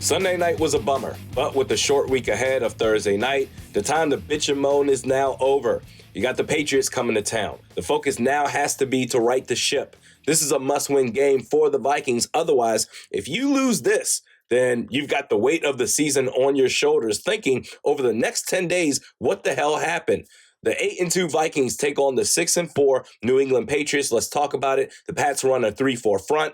Sunday night was a bummer, but with the short week ahead of Thursday night, the time to bitch and moan is now over. You got the Patriots coming to town. The focus now has to be to right the ship. This is a must-win game for the Vikings. Otherwise, if you lose this, then you've got the weight of the season on your shoulders, thinking over the next 10 days, what the hell happened? The 8-2 Vikings take on the 6-4 New England Patriots. Let's talk about it. The Pats run a 3-4 front.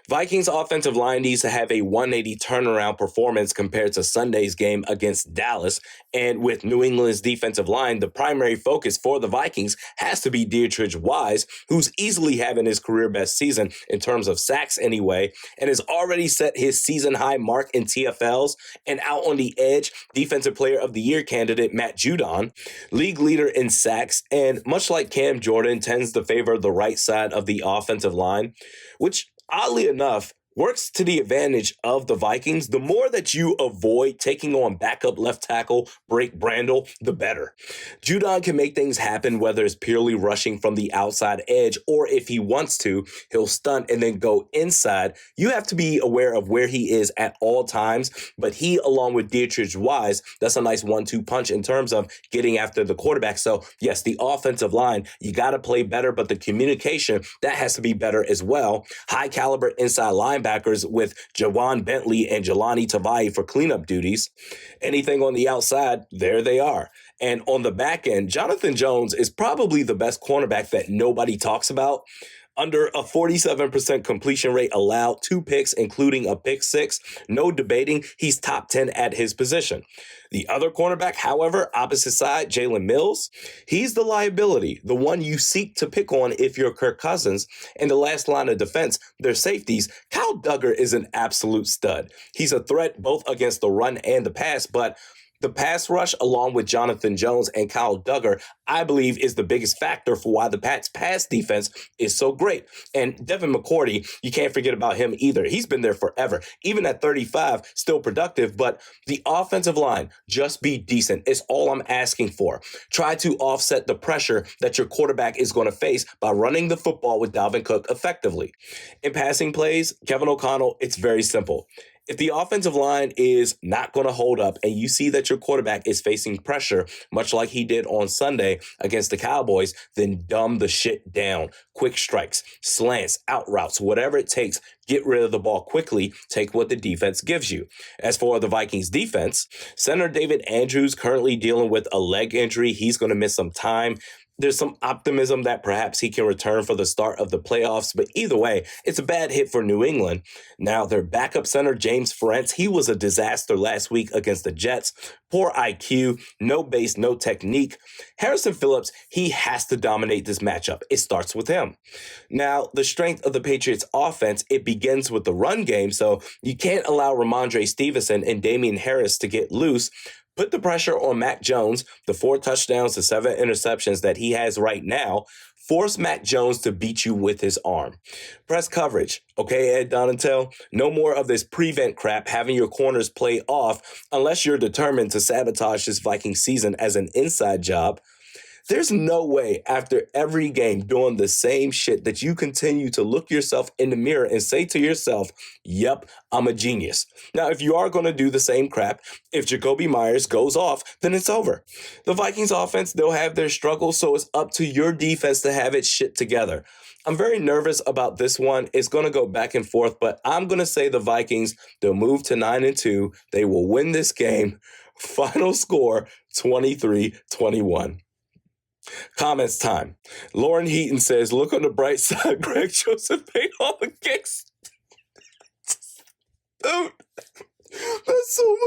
Vikings offensive line needs to have a 180 turnaround performance compared to Sunday's game against Dallas. And with New England's defensive line, the primary focus for the Vikings has to be Dietrich Wise, who's easily having his career best season in terms of sacks anyway, and has already set his season high mark in TFLs. And out on the edge, Defensive Player of the Year candidate Matt Judon, league leader in sacks, and much like Cam Jordan, tends to favor the right side of the offensive line, which oddly enough works to the advantage of the Vikings. The more that you avoid taking on backup left tackle Blake Brandel, the better. Judon can make things happen, whether it's purely rushing from the outside edge, or if he wants to, he'll stunt and then go inside. You have to be aware of where he is at all times, but he, along with Dietrich Wise, that's a nice 1-2 punch in terms of getting after the quarterback. So yes, the offensive line, you got to play better, but the communication, that has to be better as well. High caliber inside linebackers with Jawan Bentley and Jelani Tavai for cleanup duties. Anything on the outside, there they are. And on the back end, Jonathan Jones is probably the best cornerback that nobody talks about. Under a 47% completion rate allowed, 2 picks, including a pick 6. No debating, he's top 10 at his position. The other cornerback, however, opposite side, Jalen Mills, he's the liability, the one you seek to pick on if you're Kirk Cousins. And the last line of defense, their safeties, Kyle Duggar is an absolute stud. He's a threat both against the run and the pass, but the pass rush, along with Jonathan Jones and Kyle Duggar, I believe is the biggest factor for why the Pats' pass defense is so great. And Devin McCourty, you can't forget about him either. He's been there forever. Even at 35, still productive, but the offensive line, just be decent. It's all I'm asking for. Try to offset the pressure that your quarterback is going to face by running the football with Dalvin Cook effectively. In passing plays, Kevin O'Connell, it's very simple. If the offensive line is not going to hold up and you see that your quarterback is facing pressure, much like he did on Sunday against the Cowboys, then dumb the shit down. Quick strikes, slants, out routes, whatever it takes, get rid of the ball quickly, take what the defense gives you. As for the Vikings defense, center David Andrews currently dealing with a leg injury. He's going to miss some time. There's some optimism that perhaps he can return for the start of the playoffs, but either way, it's a bad hit for New England. Now, their backup center, James Ferentz, he was a disaster last week against the Jets. Poor IQ, no base, no technique. Harrison Phillips, he has to dominate this matchup. It starts with him. Now, the strength of the Patriots offense, it begins with the run game, so you can't allow Ramondre Stevenson and Damian Harris to get loose. Put the pressure on Mac Jones, the 4 touchdowns to 7 interceptions that he has right now. Force Mac Jones to beat you with his arm. Press coverage. Okay, Ed Donatell, no more of this prevent crap, having your corners play off unless you're determined to sabotage this Viking season as an inside job. There's no way after every game doing the same shit that you continue to look yourself in the mirror and say to yourself, yep, I'm a genius. Now, if you are going to do the same crap, if Jacoby Myers goes off, then it's over. The Vikings offense, they'll have their struggles, so it's up to your defense to have its shit together. I'm very nervous about this one. It's going to go back and forth, but I'm going to say the Vikings, they'll move to 9-2. They will win this game. Final score, 23-21. Comments time. Lauren Heaton says, look on the bright side. Greg Joseph paid all the kicks. Dude, that's so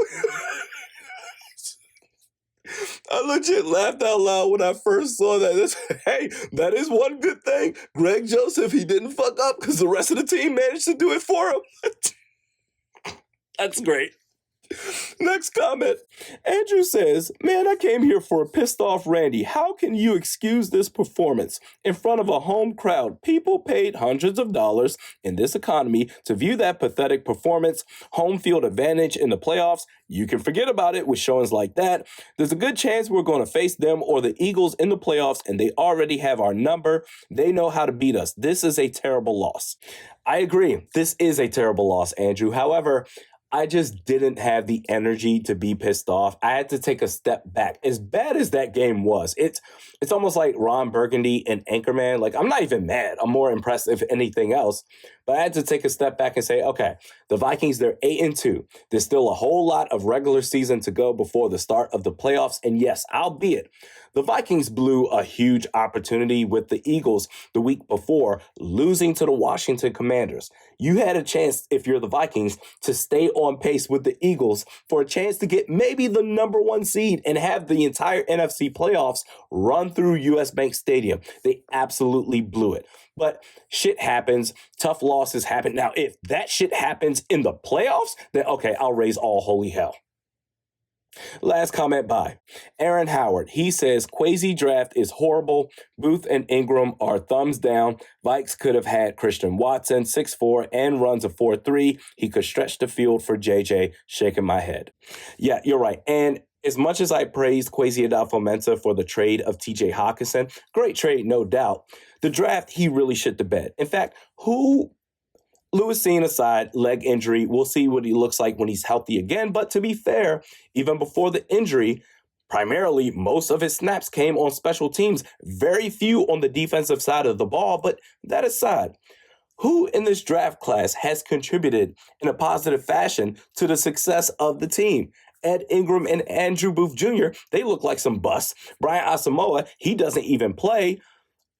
I legit laughed out loud when I first saw that. Hey, that is one good thing. Greg Joseph, he didn't fuck up because the rest of the team managed to do it for him. That's great. Next comment. Andrew says, man, I came here for a pissed off Randy. How can you excuse this performance in front of a home crowd? People paid hundreds of dollars in this economy to view that pathetic performance. Home field advantage in the playoffs. You can forget about it with showings like that. There's a good chance we're going to face them or the Eagles in the playoffs, and they already have our number. They know how to beat us. This is a terrible loss. I agree. This is a terrible loss, Andrew. However, I just didn't have the energy to be pissed off. I had to take a step back. As bad as that game was, it's almost like Ron Burgundy and Anchorman. Like, I'm not even mad. I'm more impressed if anything else. But I had to take a step back and say, okay, the Vikings, they're 8-2. There's still a whole lot of regular season to go before the start of the playoffs. And yes, albeit the Vikings blew a huge opportunity with the Eagles the week before, losing to the Washington Commanders. You had a chance, if you're the Vikings, to stay on pace with the Eagles for a chance to get maybe the number 1 seed and have the entire NFC playoffs run through US Bank Stadium. They absolutely blew it. But shit happens. Tough losses happen. Now, if that shit happens in the playoffs, then okay, I'll raise all holy hell. Last comment by Aaron Howard. He says, Kwesi draft is horrible. Booth and Ingram are thumbs down. Vikes could have had Christian Watson, 6'4", and runs a 4.3. He could stretch the field for JJ. Shaking my head. Yeah, you're right. And as much as I praised Kwesi Adolfo-Mensah for the trade of TJ Hawkinson, great trade, no doubt, the draft, he really shit the bed. In fact, Lewis Cine aside, leg injury, we'll see what he looks like when he's healthy again. But to be fair, even before the injury, primarily most of his snaps came on special teams, very few on the defensive side of the ball. But that aside, who in this draft class has contributed in a positive fashion to the success of the team? Ed Ingram and Andrew Booth Jr., they look like some busts. Brian Asamoah, he doesn't even play.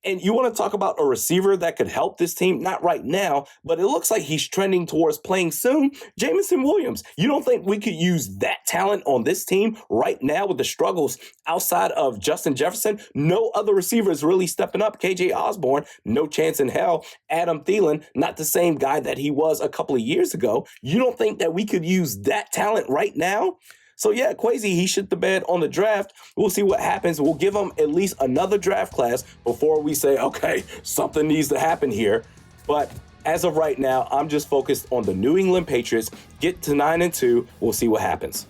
And you want to talk about a receiver that could help this team? Not right now, but it looks like he's trending towards playing soon. Jamison Williams. You don't think we could use that talent on this team right now with the struggles outside of Justin Jefferson? No other receiver is really stepping up. KJ Osborne, no chance in hell. Adam Thielen, not the same guy that he was a couple of years ago. You don't think that we could use that talent right now? So yeah, Kwesi, he shit the bed on the draft. We'll see what happens. We'll give him at least another draft class before we say, okay, something needs to happen here. But as of right now, I'm just focused on the New England Patriots. Get to 9-2. We'll see what happens.